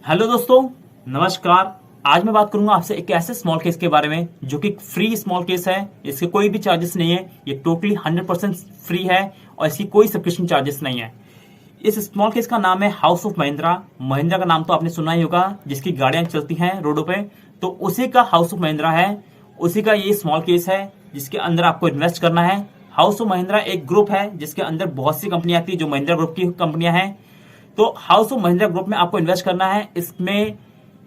Hello दोस्तों, नमस्कार। आज मैं बात करूंगा आपसे एक ऐसे स्मॉल केस के बारे में जो कि फ्री स्मॉल केस है। इसके कोई भी चार्जेस नहीं है, ये टोटली 100% फ्री है और इसकी कोई सब्सक्रिप्शन चार्जेस नहीं है। इस स्मॉल केस का नाम है हाउस ऑफ महिंद्रा। महिंद्रा का नाम तो आपने सुना ही होगा, जिसकी गाड़ियां चलती हैं रोडों पे, तो उसी का हाउस ऑफ महिंद्रा है। उसी का ये स्मॉल केस है जिसके अंदर आपको इन्वेस्ट करना है। हाउस ऑफ महिंद्रा एक ग्रुप है जिसके अंदर बहुत सी कंपनियां आती है जो महिंद्रा ग्रुप की कंपनियां हैं। तो हाउस ऑफ महिंद्रा ग्रुप में आपको इन्वेस्ट करना है। इसमें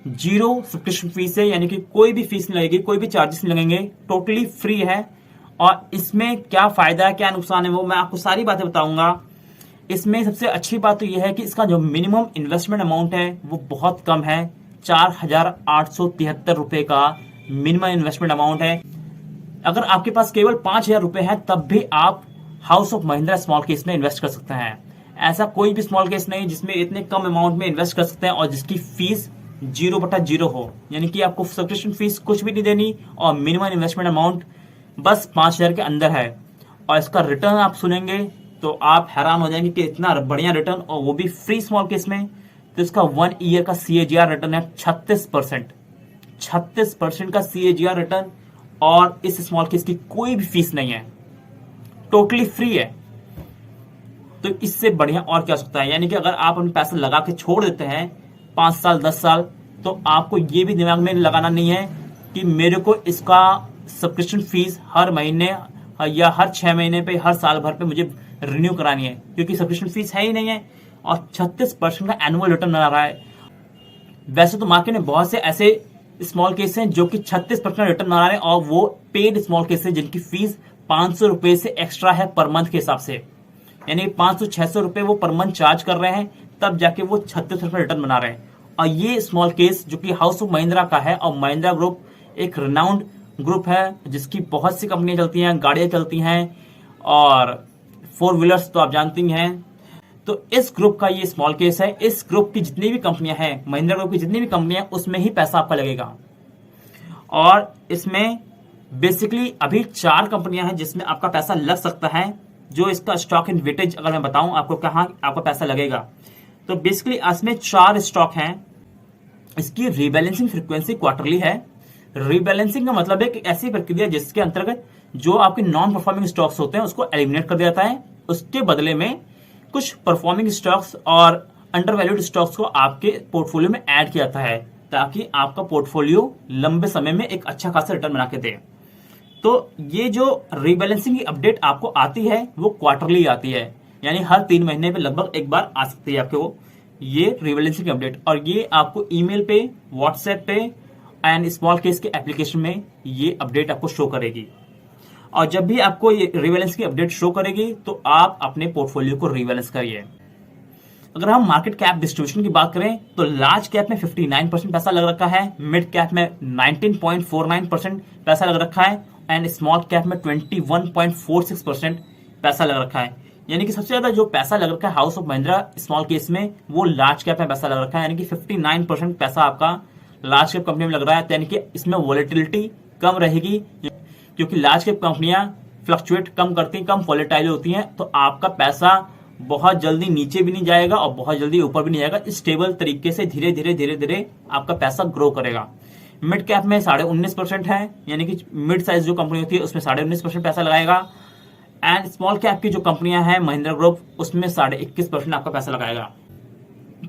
जीरो सब्सक्रिप्शन फीस है, यानी कि कोई भी फीस नहीं लगेगी, कोई भी चार्जेस नहीं लगेंगे, टोटली फ्री है। और इसमें क्या फायदा है, क्या नुकसान है, वो मैं आपको सारी बातें बताऊंगा। इसमें सबसे अच्छी बात तो यह है कि इसका जो मिनिमम इन्वेस्टमेंट अमाउंट है वो बहुत कम है। 4,873 रुपए का मिनिमम इन्वेस्टमेंट अमाउंट है। अगर आपके पास केवल 5,000 रुपए है तब भी आप house of Mahindra small case में इन्वेस्ट कर सकते हैं। ऐसा कोई भी स्मॉल केस नहीं जिसमें इतने कम अमाउंट में इन्वेस्ट कर सकते हैं और जिसकी फीस 0/0 हो, यानी कि आपको सब्सक्रिप्शन फीस कुछ भी नहीं देनी और मिनिमम इन्वेस्टमेंट अमाउंट बस 5,000 के अंदर है। और इसका रिटर्न आप सुनेंगे तो आप हैरान हो जाएंगे कि इतना बढ़िया रिटर्न, और वो भी फ्री स्मॉल केस में। तो इसका 1 ईयर का CAGR रिटर्न है 36%। 36% का CAGR रिटर्न, और इस स्मॉल केस की कोई भी फीस नहीं है, टोटली फ्री है। तो इससे बढ़िया और क्या हो सकता है। यानी कि अगर आप अपने पैसे लगा के छोड़ देते हैं 5 साल 10 साल, तो आपको ये भी दिमाग में लगाना नहीं है कि मेरे को इसका सब्सक्रिप्शन फीस हर महीने या हर 6 महीने पे, हर साल भर पे मुझे रिन्यू करानी है, क्योंकि सब्सक्रिप्शन फीस है ही नहीं है और 36% का एनुअल रिटर्न बना रहा है। वैसे तो मार्केट में बहुत से ऐसे स्मॉल केस हैं जो कि 36% रिटर्न बना रहे हैं, और वो पेड स्मॉल केस है जिनकी फीस 500 रुपए से एक्स्ट्रा है पर मंथ के हिसाब से। यानी 500-600 रुपए वो पर मंथ चार्ज कर रहे हैं, तब जाके वो 36% रिटर्न बना रहे हैं। और ये स्मॉल केस जो कि हाउस ऑफ महिंद्रा का है, और महिंद्रा ग्रुप एक रिनाउंड ग्रुप है जिसकी बहुत सी कंपनियां चलती हैं, गाड़ियां चलती हैं, और 4 व्हीलर्स तो आप जानती हैं। तो इस ग्रुप का ये स्मॉल केस है। इस ग्रुप की जितनी भी कंपनियां हैं, महिंद्रा ग्रुप की जितनी भी कंपनियां, उसमें ही पैसा आपका लगेगा। और इसमें बेसिकली अभी 4 कंपनियां हैं जिसमें आपका पैसा लग सकता है। जो इसका स्टॉक इन वेटेज अगर मैं बताऊं आपको कहां आपका पैसा लगेगा, तो बेसिकली इसमें 4 स्टॉक हैं। इसकी रीबैलेंसिंग फ्रीक्वेंसी क्वार्टरली है। रीबैलेंसिंग का मतलब है कि ऐसी प्रक्रिया जिसके अंतर्गत जो आपके नॉन परफॉर्मिंग स्टॉक्स होते हैं उसको एलिमिनेट कर दिया जाता है, उसके बदले में कुछ परफॉर्मिंग स्टॉक्स और अंडर वैल्यूड स्टॉक्स को आपके पोर्टफोलियो में ऐड किया जाता है, ताकि आपका पोर्टफोलियो लंबे समय में एक अच्छा खासा रिटर्न बना के दे। तो ये जो रीबैलेंसिंग की अपडेट आपको आती है वो क्वार्टरली आती है, यानी हर 3 महीने पे लगभग एक बार आ सकती है आपके वो ये रीबैलेंसिंग की अपडेट। और ये आपको ईमेल पे, व्हाट्सएप पे एंड स्मॉल केस के एप्लीकेशन में ये अपडेट आपको शो करेगी। और जब भी आपको ये रीबैलेंस की अपडेट शो करेगी तो आप अपने पोर्टफोलियो को रीबैलेंस करिए। अगर हम मार्केट कैप डिस्ट्रीब्यूशन की बात करें तो लार्ज कैप में 59% पैसा लग रखा है, मिड कैप में 19.49% पैसा लग रखा है, एंड स्मॉल कैप में 21.46% पैसा लग रखा है। यानी कि सबसे ज्यादा जो पैसा लग रखा है house of Mahindra small case में, वो लार्ज कैप में पैसा लग रखा है। यानी कि 59% पैसा आपका लार्ज कैप कंपनी में लग रहा है। यानी कि इसमें वॉलेटिलिटी कम रहेगी, क्योंकि लार्ज कैप कंपनियां फ्लक्चुएट कम करती हैं, कम वॉलेटाइल होती हैं। तो आपका पैसा बहुत जल्दी नीचे भी नहीं जाएगा और बहुत जल्दी ऊपर भी नहीं जाएगा। स्टेबल तरीके से धीरे धीरे धीरे धीरे आपका पैसा ग्रो करेगा। मिड कैप में 19.5% है, यानी कि मिड साइज जो कंपनी होती है उसमें 19.5% पैसा लगाएगा। एंड स्मॉल कैप की जो कंपनियां हैं महिंद्रा ग्रुप, उसमें 21.5% आपका पैसा लगाएगा।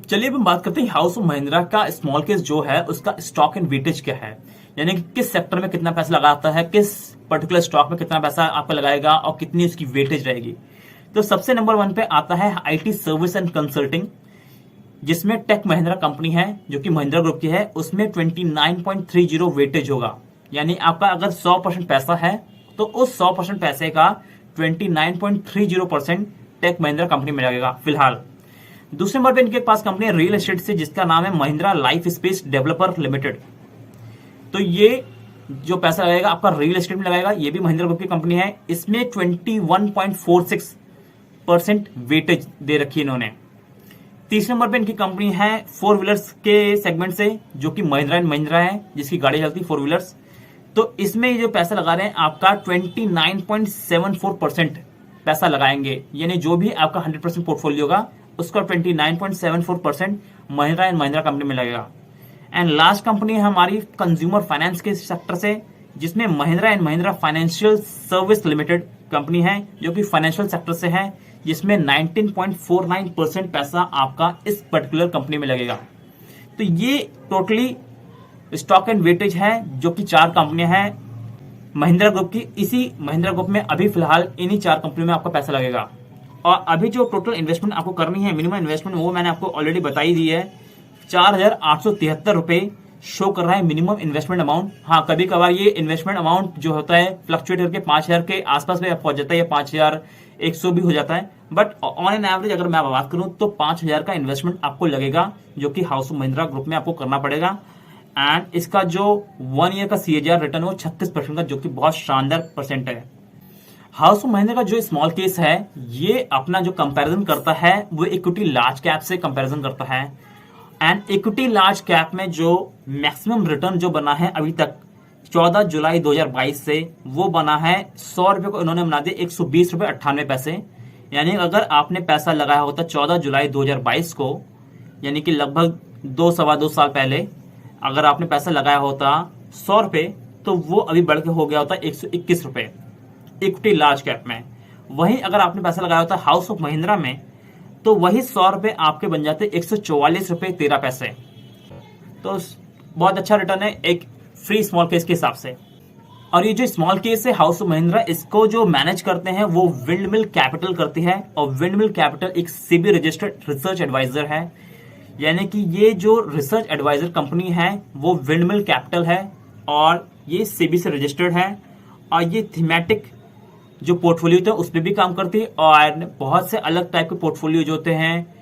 चलिए अब हम बात करते हैं हाउस ऑफ महिंद्रा का स्मॉल केस जो है उसका स्टॉक इन वेटेज क्या है, यानी कि किस सेक्टर में कितना पैसा लगाता है, किस पर्टिकुलर स्टॉक में कितना पैसा आपका लगाएगा और कितनी उसकी वेटेज रहेगी। तो सबसे नंबर 1 पे आता है IT सर्विस एंड कंसल्टिंग, जिसमें टेक महिंद्रा कंपनी है जो कि महिंद्रा ग्रुप की है। उसमें 29.30 वेटेज होगा, यानी आपका अगर 100% पैसा है तो उस 100% पैसे का 29.30% टेक महिंद्रा कंपनी में लगेगा फिलहाल। दूसरे नंबर पे इनके पास कंपनी है रियल एस्टेट से, जिसका नाम है Mahindra life space developer limited. तो ये जो पैसा लगेगा आपका रियल एस्टेट में लगाएगा, ये भी महिंद्रा ग्रुप की कंपनी है। इसमें 21.46% वेटेज दे रखी है इन्होंने। तीसरे नंबर पे इनकी कंपनी है 4 व्हीलर्स के सेगमेंट से, जो कि महिंद्रा एंड महिंद्रा है, जिसकी गाड़ी चलती है 4 व्हीलर्स। तो इसमें जो पैसा लगा रहे हैं आपका 29.74% पैसा लगाएंगे, यानी जो भी आपका 100% पोर्टफोलियो होगा उसका 29.74% महिंद्रा एंड महिंद्रा कंपनी में लगेगा। एंड लास्ट कंपनी है हमारी कंज्यूमर फाइनेंस के सेक्टर से, जिसमें Mahindra and Mahindra financial service limited company है, जो कि फाइनेंशियल सेक्टर से है, जिसमें 19.49% पैसा आपका इस पर्टिकुलर कंपनी में लगेगा। तो ये टोटली स्टॉक एंड वेटेज है जो कि 4 कंपनियां हैं महिंद्रा ग्रुप की। इसी महिंद्रा ग्रुप में अभी फिलहाल इन्हीं 4 कंपनियों में आपका पैसा लगेगा। और अभी जो टोटल इन्वेस्टमेंट आपको करनी है, मिनिमम इन्वेस्टमेंट, वो मैंने आपको ऑलरेडी बताई दी है। 4,873 रुपए शो कर रहा है मिनिमम इन्वेस्टमेंट अमाउंट। हाँ, कभी कभार ये इन्वेस्टमेंट अमाउंट जो होता है फ्लक्चुएट करके 5,000 के आसपास में पहुंच जाता है, या 5,100 भी हो जाता है। बट ऑन एन एवरेज अगर मैं बात करूं तो 5,000 का इन्वेस्टमेंट आपको लगेगा, जो कि हाउस ऑफ महिंद्रा ग्रुप में आपको करना पड़ेगा। एंड इसका जो 1 ईयर का CAGR रिटर्न है वो 36% का, जो कि बहुत शानदार परसेंट है। हाउस ऑफ महिंद्रा का जो स्मॉल केस है, ये अपना जो कंपैरिजन करता है वो इक्विटी लार्ज कैप से कंपैरिजन करता है। एंड इक्विटी लार्ज कैप में जो मैक्सिमम रिटर्न जो बना है अभी तक 14 जुलाई 2022 से, वो बना है 100 रुपए को इन्होंने बना दिया 120 रुपए 98 पैसे। यानी अगर आपने पैसा लगाया होता 14 जुलाई 2022 को, यानी कि लगभग 2-2.25 साल पहले अगर आपने पैसा लगाया होता 100 रुपए, तो वो अभी बढ़ के हो गया होता 121 रुपए इक्विटी लार्ज कैप में। वहीं अगर आपने पैसा लगाया होता हाउस ऑफ महिंद्रा में, तो वही 100 रुपए आपके बन जाते 144 रुपए 13 पैसे। तो बहुत अच्छा रिटर्न है एक फ्री स्मॉल केस के हिसाब से। और ये जो स्मॉल केस है हाउस ऑफ महिंद्रा, इसको जो मैनेज करते हैं वो विंडमिल कैपिटल करती है। और विंडमिल कैपिटल एक सेबी रजिस्टर्ड रिसर्च एडवाइजर है। यानी कि ये जो रिसर्च एडवाइजर कंपनी है वो विंडमिल कैपिटल है, और ये सेबी से रजिस्टर्ड है। और ये थीमेटिक जो पोर्टफोलियो होते हैं उस पर भी काम करती है, और बहुत से अलग टाइप के पोर्टफोलियो जो होते हैं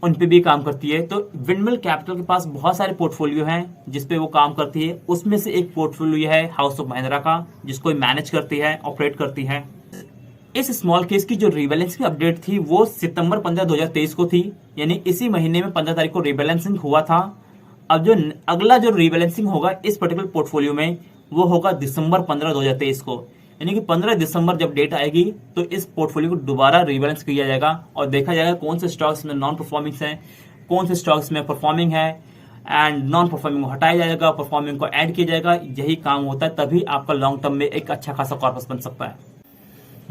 उन पे भी काम करती है। तो विंडमिल कैपिटल के पास बहुत सारे पोर्टफोलियो हैं जिसपे वो काम करती है। उसमें से एक पोर्टफोलियो है हाउस ऑफ महिंद्रा का, जिसको मैनेज करती है, ऑपरेट करती है। इस स्मॉल केस की जो रीबैलेंसिंग अपडेट थी वो सितंबर 15, 2023 को थी। यानी इसी महीने में 15 तारीख को रीबैलेंसिंग हुआ था। अब जो अगला जो रीबैलेंसिंग होगा इस पर्टिकुलर पोर्टफोलियो में, वो होगा दिसंबर 15, 2023 को। यानी कि 15 दिसंबर जब डेट आएगी तो इस पोर्टफोलियो को दोबारा रीबैलेंस किया जाएगा और देखा जाएगा कौन से स्टॉक्स में नॉन परफॉर्मिंग है, कौन से स्टॉक्स में परफॉर्मिंग है, एंड नॉन परफॉर्मिंग को हटाया जाएगा, परफॉर्मिंग को ऐड किया जाएगा। यही काम होता है, तभी आपका लॉन्ग टर्म में एक अच्छा खासा कॉर्पस बन सकता है।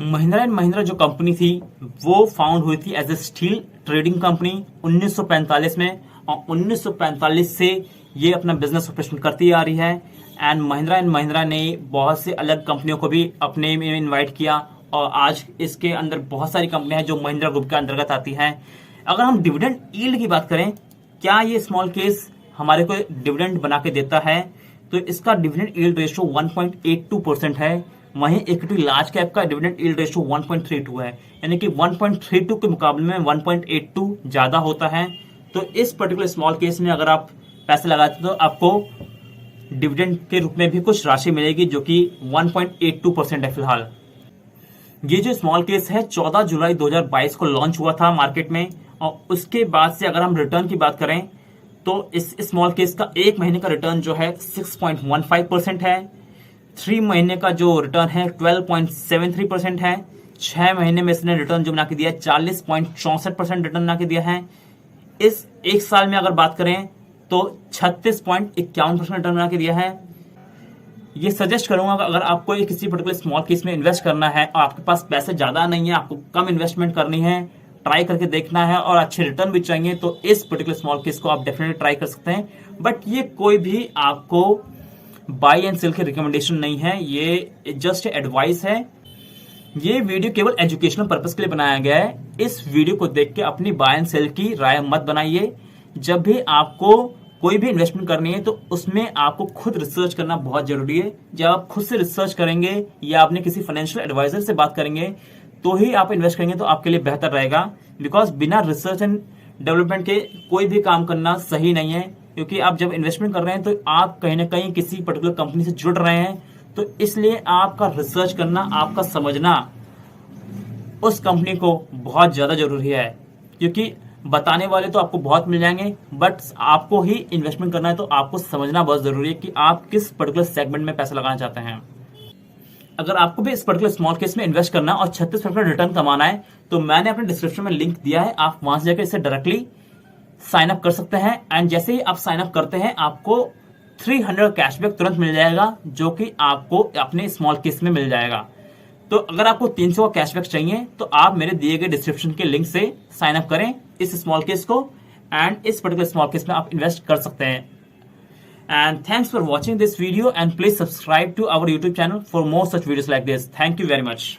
महिंद्रा एंड महिंद्रा जो कंपनी थी वो फाउंड हुई थी as a steel trading company 1945 में, और 1945 से ये अपना बिजनेस ऑपरेशन करती आ रही है। एंड महिंद्रा ने बहुत से अलग कंपनियों को भी अपने में इनवाइट किया, और आज इसके अंदर बहुत सारी कंपनियां हैं जो महिंद्रा ग्रुप के अंतर्गत आती हैं। अगर हम डिविडेंड यील्ड की बात करें, क्या ये स्मॉल केस हमारे को डिविडेंड बना के देता है, तो इसका डिविडेंड यील्ड रेशियो 1.82% है। वहीं इक्विटी लार्ज कैप का डिविडेंड यील्ड रेशियो 1.32 है। यानी कि 1.32 के मुकाबले में 1.82 ज्यादा होता है। तो इस पर्टिकुलर स्मॉल केस में अगर आप पैसे लगाते तो आपको डिविडेंड के रूप में भी कुछ राशि मिलेगी, जो कि 1.82% है फिलहाल। ये जो स्मॉल केस है 14 जुलाई 2022 को लॉन्च हुआ था मार्केट में, और उसके बाद से अगर हम रिटर्न की बात करें तो इस स्मॉल केस का 1 महीने का रिटर्न जो है 6.15% है। 3 महीने का जो रिटर्न है 12.73% है। 6 महीने में इसने रिटर्न जो बना के दिया है 40.64% रिटर्न बना के दिया है। इस 1 साल में अगर बात करें तो 36.51% रिटर्न बना के दिया है। ये सजेस्ट करूंगा अगर आपको किसी पर्टिकुलर स्मॉल केस में इन्वेस्ट करना है और आपके पास पैसे ज्यादा नहीं है, आपको कम इन्वेस्टमेंट करनी है, ट्राई करके देखना है और अच्छे रिटर्न भी चाहिए, तो इस पर्टिकुलर स्मॉल केस को आप डेफिनेटली ट्राई कर सकते हैं। बट ये कोई भी आपको बाय एंड सेल की रिकमेंडेशन नहीं है, ये जस्ट एडवाइस है। ये वीडियो केवल एजुकेशनल पर्पस के लिए बनाया गया है। इस वीडियो को देख के अपनी बाय एंड सेल की राय मत बनाइए। जब भी आपको कोई भी इन्वेस्टमेंट करनी है तो उसमें आपको खुद रिसर्च करना बहुत जरूरी है। जब आप खुद से रिसर्च करेंगे या अपने किसी फाइनेंशियल एडवाइजर से बात करेंगे तो ही आप इन्वेस्ट करेंगे, तो आपके लिए बेहतर रहेगा। बिकॉज बिना रिसर्च एंड डेवलपमेंट के कोई भी काम करना सही नहीं है, क्योंकि आप जब इन्वेस्टमेंट कर रहे हैं तो आप कहीं ना कहीं किसी पर्टिकुलर कंपनी से जुड़ रहे हैं, तो इसलिए आपका रिसर्च करना, आपका समझना उस कंपनी को बहुत ज्यादा जरूरी है। क्योंकि बताने वाले तो आपको बहुत मिल जाएंगे, बट आपको ही इन्वेस्टमेंट करना है तो आपको समझना बहुत जरूरी है कि आप किस पर्टिकुलर सेगमेंट में पैसा लगाना चाहते हैं। अगर आपको भी इस पर्टिकुलर स्मॉल केस में इन्वेस्ट करना है और 36% रिटर्न कमाना है तो मैंने अपने डिस्क्रिप्शन में लिंक दिया है, आप वहां से जाकर इसे डायरेक्टली साइन अप कर सकते हैं। एंड जैसे ही आप साइन अप करते हैं आपको 300 कैशबैक तुरंत मिल जाएगा, जो कि आपको अपने स्मॉल केस में मिल जाएगा। तो अगर आपको 300 का कैशबैक चाहिए तो आप मेरे दिए गए डिस्क्रिप्शन के लिंक से साइन अप करें इस स्मॉल केस को, एंड इस पर्टिकुलर स्मॉल केस में आप इन्वेस्ट कर सकते हैं। And thanks for watching this video and please subscribe to our YouTube channel for more such videos like this. Thank you very much.